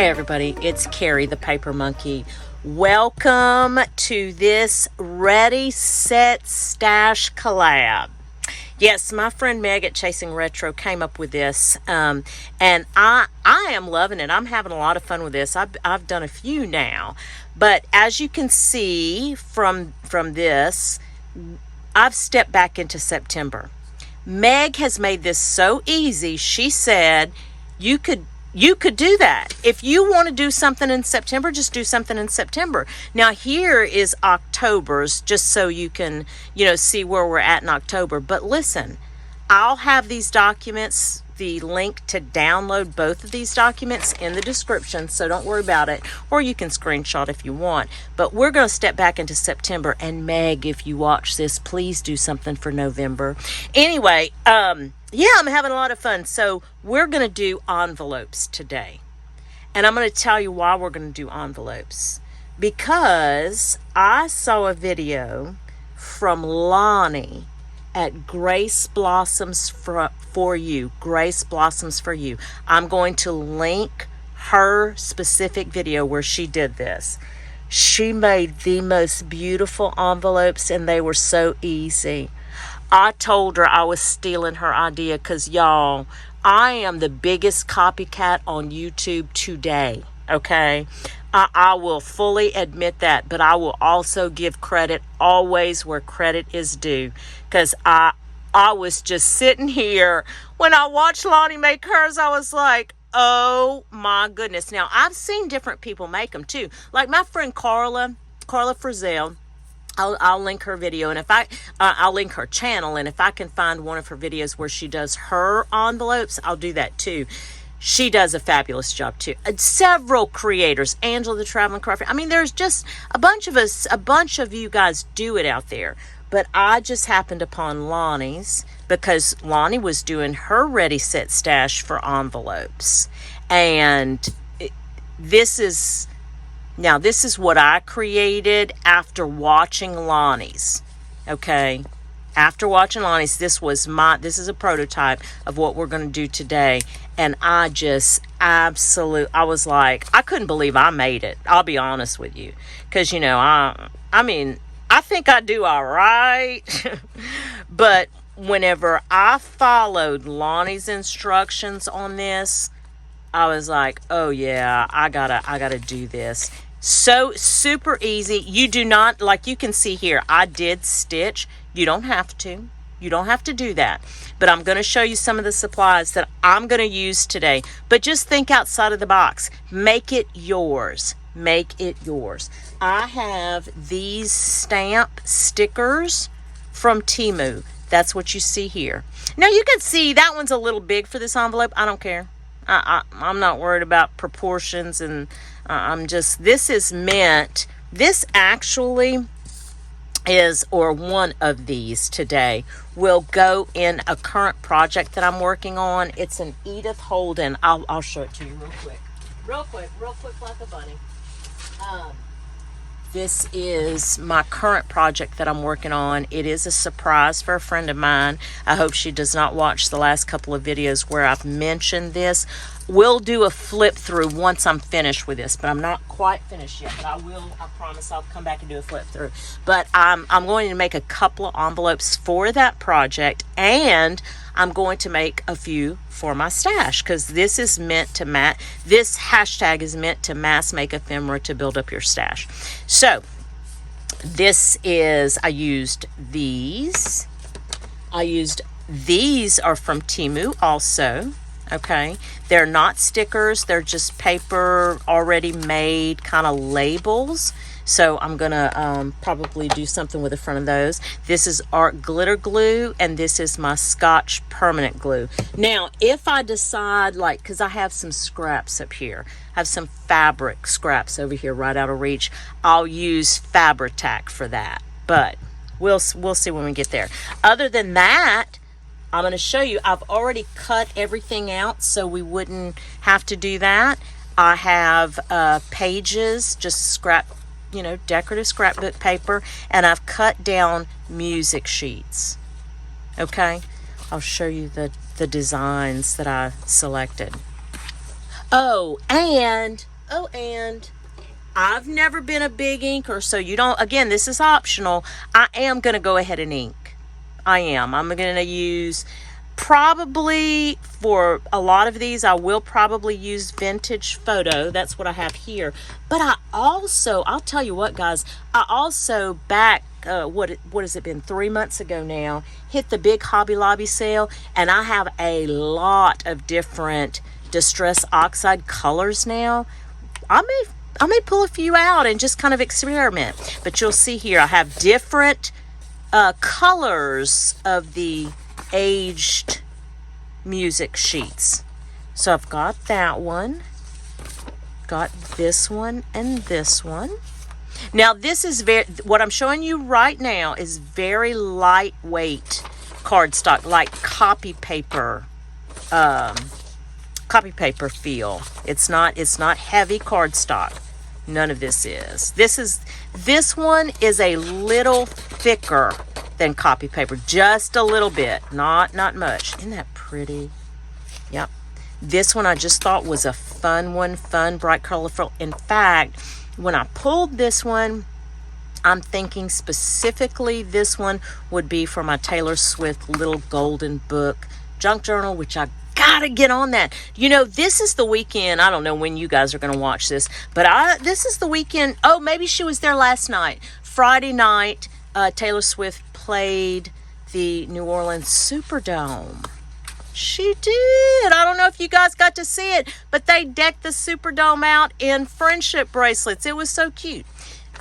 Hey everybody, it's Carrie the Paper Monkey. Welcome to this Ready, Set, Stash collab. Yes, my friend Meg at Chasing Retro came up with this, and I am loving it. I'm having a lot of fun with this. I've done a few now, but as you can see from this, I've stepped back into September. Meg has made this so easy. She said you could do that. If you want to do something in September, just do something in September. Now here is October's, just so you can, see where we're at in October. But listen, I'll have these documents, the link to download both of these documents in the description, so don't worry about it. Or you can screenshot if you want. But we're going to step back into September. And Meg, if you watch this, please do something for November. Anyway, yeah, I'm having a lot of fun. So we're going to do envelopes today. And I'm going to tell you why we're going to do envelopes. Because I saw a video from Lonnie at Grace Blossoms for You. Grace Blossoms for You. I'm going to link her specific video where she did this. She made the most beautiful envelopes and they were so easy. I told her I was stealing her idea because, y'all, I am the biggest copycat on YouTube today, okay? I will fully admit that, but I will also give credit always where credit is due, because I was just sitting here. When I watched Lonnie make hers, I was like, oh my goodness. Now, I've seen different people make them too. Like my friend Carla Frizzell. I'll link her video, and if I'll link her channel, and if I can find one of her videos where she does her envelopes, I'll do that too. She does a fabulous job too. Several creators, Angela the Traveling Crafter. I mean, there's just a bunch of you guys do it out there. But I just happened upon Lonnie's because Lonnie was doing her Ready, Set, Stash for envelopes. And this is what I created after watching Lonnie's. Okay? After watching Lonnie's, this is a prototype of what we're going to do today. And I just I was like, I couldn't believe I made it. I'll be honest with you. Because, I think I do all right. But whenever I followed Lonnie's instructions on this, I was like, oh yeah, I gotta do this. So super easy. You do not, like you can see here, I did stitch. You don't have to. You don't have to do that. But I'm going to show you some of the supplies that I'm going to use today. But just think outside of the box. Make it yours. Make it yours. I have these stamp stickers from Temu. That's what you see here. Now you can see that one's a little big for this envelope. I don't care. I'm not worried about proportions, and this actually is, or one of these today, will go in a current project that I'm working on. It's an Edith Holden. I'll show it to you real quick like a bunny. This is my current project that I'm working on. It is a surprise for a friend of mine. I hope she does not watch the last couple of videos where I've mentioned this. We'll do a flip through once I'm finished with this, but I'm not quite finished yet. But I promise I'll come back and do a flip through. But I'm going to make a couple of envelopes for that project, and I'm going to make a few for my stash, because this is meant to this hashtag is meant to mass make ephemera to build up your stash. So I used these are from Temu also. Okay, they're not stickers, they're just paper already made kind of labels. So I'm gonna probably do something with the front of those. This is art glitter glue, and this is my Scotch permanent glue. Now, if I decide, because I have some scraps up here, I have some fabric scraps over here right out of reach, I'll use Fabri-Tac for that. But we'll see when we get there. Other than that, I'm going to show you, I've already cut everything out so we wouldn't have to do that. I have pages, just decorative scrapbook paper, and I've cut down music sheets. Okay, I'll show you the designs that I selected. Oh, and Oh, and I've never been a big inker, so you don't, again, this is optional. I am going to go ahead and ink. I am. I'm going to use, probably for a lot of these, I will probably use Vintage Photo. That's what I have here. But I also, I'll tell you what, guys, I also back, what has it been, 3 months ago now, hit the big Hobby Lobby sale, and I have a lot of different Distress Oxide colors now. I may pull a few out and just kind of experiment. But you'll see here, I have different colors of the aged music sheets. So I've got that one, got this one, and this one. Now this is what I'm showing you right now is very lightweight cardstock, like copy paper feel. It's not heavy cardstock. None of this is. This one is a little thicker than copy paper, just a little bit, not much. Isn't that pretty? Yep. This one I just thought was a fun one, fun, bright, colorful. In fact, when I pulled this one, I'm thinking specifically this one would be for my Taylor Swift Little Golden Book junk journal, which I gotta get on that. You know, this is the weekend. I don't know when you guys are going to watch this, but this is the weekend. Oh, maybe she was there last night. Friday night, Taylor Swift played the New Orleans Superdome. She did. I don't know if you guys got to see it, but they decked the Superdome out in friendship bracelets. It was so cute.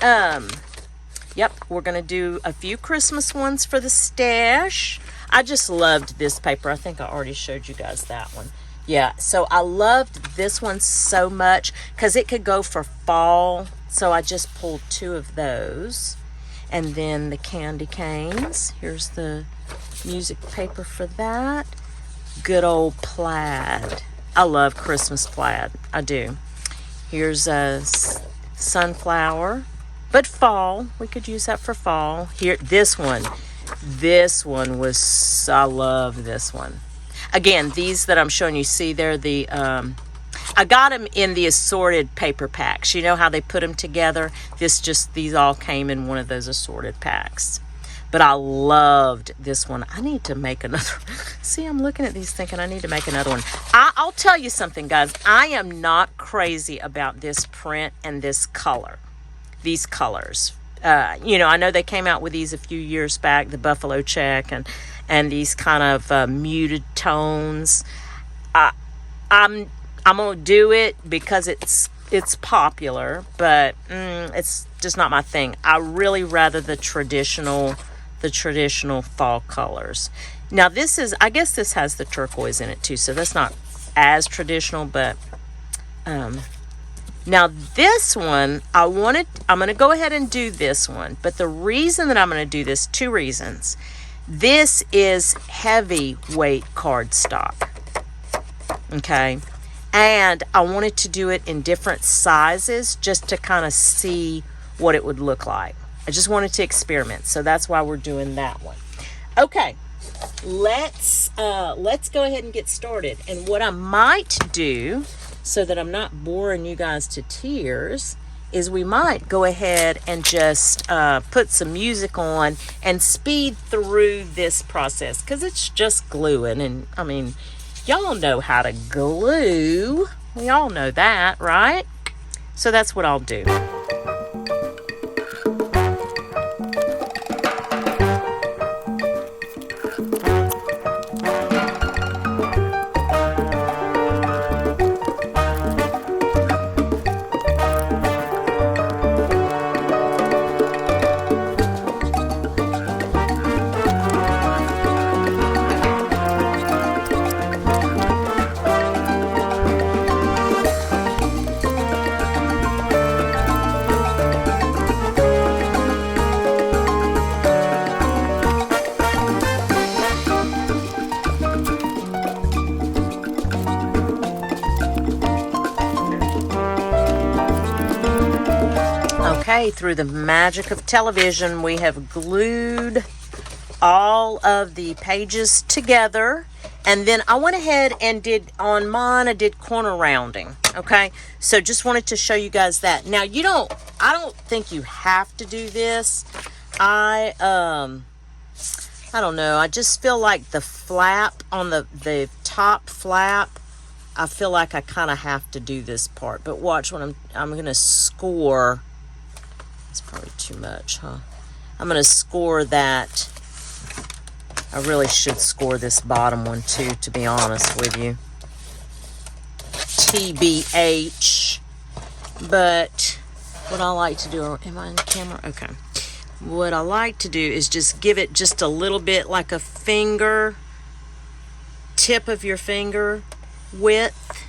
Yep, we're going to do a few Christmas ones for the stash. I just loved this paper. I think I already showed you guys that one. Yeah, so I loved this one so much because it could go for fall. So I just pulled 2 of those. And then the candy canes. Here's the music paper for that. Good old plaid. I love Christmas plaid. I do. Here's a sunflower. But fall. We could use that for fall. Here, this one. This one was, I love this one. Again, these that I'm showing you, see, they're the, I got them in the assorted paper packs. You know how they put them together? These all came in one of those assorted packs. But I loved this one. I need to make another. See, I'm looking at these thinking I need to make another one. I'll tell you something, guys. I am not crazy about this print and this color. These colors. You know, I know they came out with these a few years back, the buffalo check and these kind of muted tones. I'm gonna do it because it's popular, but it's just not my thing. I really rather the traditional fall colors. Now this I guess this has the turquoise in it too, so that's not as traditional, but now this one, I'm going to go ahead and do this one. But the reason that I'm going to do this, 2 reasons. This is heavyweight cardstock. Okay. And I wanted to do it in different sizes just to kind of see what it would look like. I just wanted to experiment. So that's why we're doing that one. Okay. Let's go ahead and get started. And what I might do, so that I'm not boring you guys to tears, is we might go ahead and just put some music on and speed through this process, because it's just gluing. And I mean, y'all know how to glue. We all know that, right? So that's what I'll do. Okay, through the magic of television, we have glued all of the pages together. And then I went ahead and did, on mine, I did corner rounding. Okay, so just wanted to show you guys that. Now, I don't think you have to do this. I don't know. I just feel like the flap on the top flap, I feel like I kind of have to do this part. But watch when I'm going to score. It's probably too much, huh? I'm going to score that. I really should score this bottom one too, to be honest with you. TBH. But what I like to do, am I in the camera? Okay. What I like to do is just give it just a little bit like a finger, tip of your finger width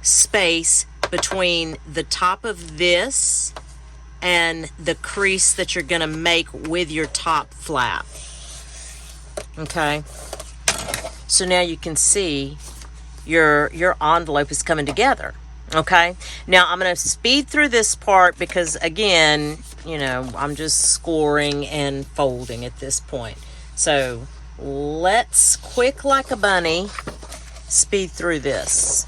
space between the top of this and the crease that you're going to make with your top flap. Okay, so now you can see your envelope is coming together. Okay, now I'm going to speed through this part because, again, I'm just scoring and folding at this point. So let's, quick like a bunny, speed through this.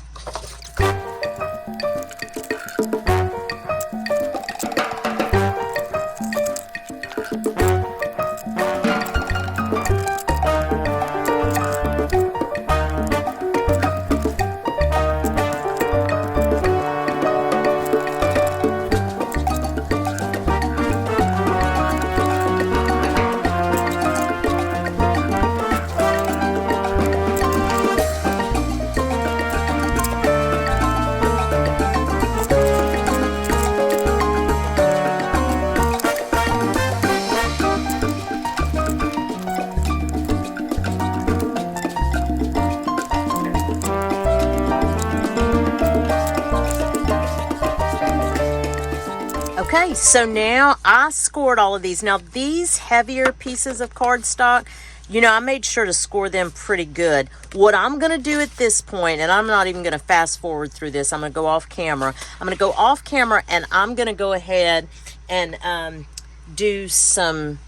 Okay, so now I scored all of these. Now, these heavier pieces of cardstock, I made sure to score them pretty good. What I'm going to do at this point, and I'm not even going to fast forward through this. I'm going to go off camera. I'm going to go off camera, and I'm going to go ahead and do some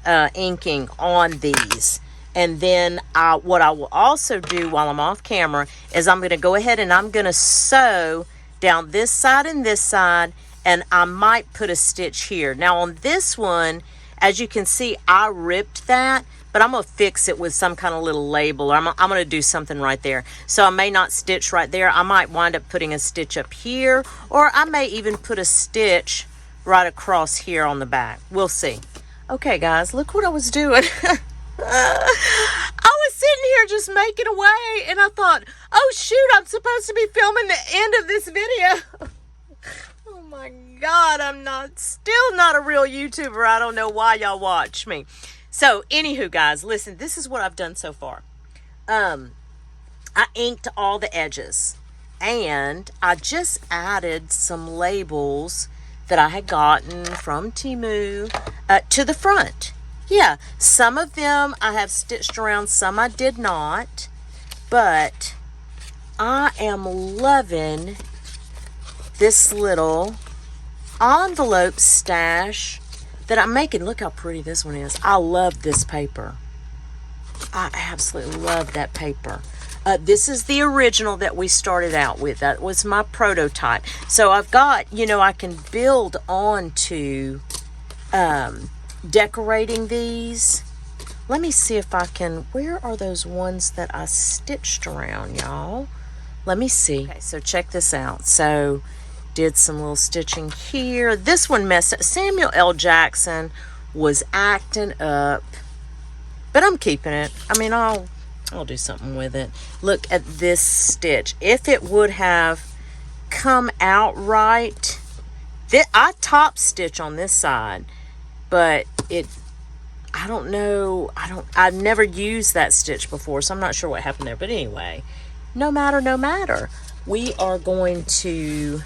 inking on these. And then what I will also do while I'm off camera is I'm going to go ahead and I'm going to sew down this side and this side, and I might put a stitch here. Now on this one, as you can see, I ripped that, but I'm going to fix it with some kind of little label. Or I'm going to do something right there. So I may not stitch right there. I might wind up putting a stitch up here, or I may even put a stitch right across here on the back. We'll see. Okay, guys, look what I was doing. I was sitting here just making away, and I thought, oh shoot, I'm supposed to be filming the end of this video. Oh my God, I'm still not a real YouTuber. I don't know why y'all watch me. So, anywho, guys, listen, this is what I've done so far. I inked all the edges, and I just added some labels that I had gotten from Temu to the front. Yeah, some of them I have stitched around, some I did not, but I am loving this little envelope stash that I'm making. Look how pretty this one is. I love this paper. I absolutely love that paper. This is the original that we started out with. That was my prototype. So I've got, I can build on to decorating these. Let me see if I can, where are those ones that I stitched around, y'all? Let me see. Okay, so check this out. So did some little stitching here. This one messed up. Samuel L. Jackson was acting up, but I'm keeping it. I mean, I'll do something with it. Look at this stitch. If it would have come out right, I top stitch on this side, but I don't know. I've never used that stitch before, so I'm not sure what happened there. But anyway, no matter. We are going to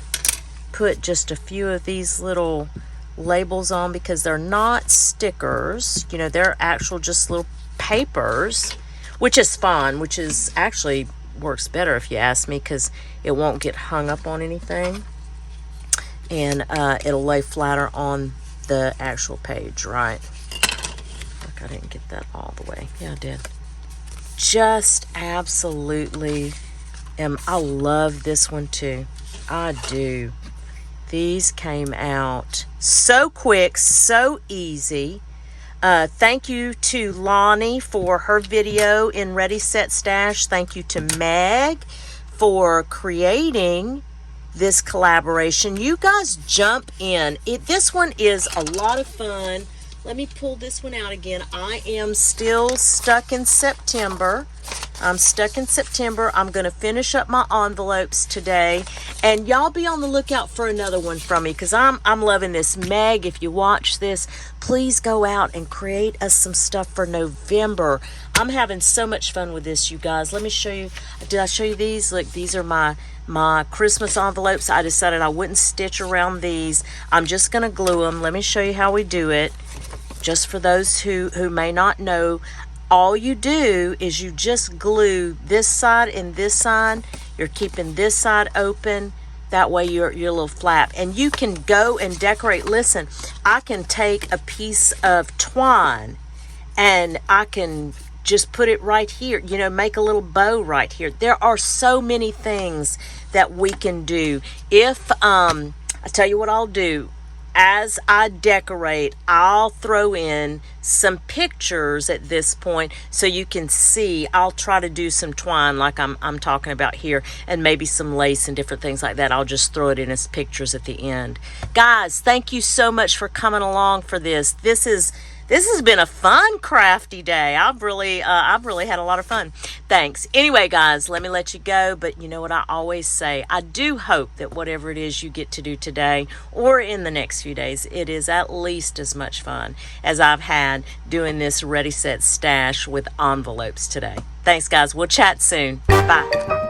put just a few of these little labels on because they're not stickers. They're actual just little papers, which is fun, which is actually works better if you ask me, because it won't get hung up on anything, and it'll lay flatter on the actual page, right? like I didn't get that all the way. Yeah, I did. Just absolutely I love this one too. I do. These came out so quick, so easy. Thank you to Lonnie for her video in Ready, Set, Stash. Thank you to Meg for creating this collaboration. You guys jump in. This one is a lot of fun. Let me pull this one out again. I am still stuck in September. I'm stuck in September. I'm going to finish up my envelopes today. And y'all be on the lookout for another one from me because I'm loving this. Meg, if you watch this, please go out and create us some stuff for November. I'm having so much fun with this, you guys. Let me show you. Did I show you these? Look, these are my Christmas envelopes. I decided I wouldn't stitch around these. I'm just going to glue them. Let me show you how we do it. Just for those who may not know, all you do is you just glue this side and this side. You're keeping this side open. That way your little flap. And you can go and decorate. Listen, I can take a piece of twine and I can just put it right here. You know, make a little bow right here. There are so many things that we can do. If, I tell you what I'll do. As I decorate, I'll throw in some pictures at this point so you can see. I'll try to do some twine like I'm talking about here, and maybe some lace and different things like that. I'll just throw it in as pictures at the end. Guys, thank you so much for coming along for this. This has been a fun, crafty day. I've really had a lot of fun. Thanks. Anyway, guys, let me let you go. But you know what I always say? I do hope that whatever it is you get to do today or in the next few days, it is at least as much fun as I've had doing this Ready, Set, Stash with envelopes today. Thanks, guys. We'll chat soon. Bye.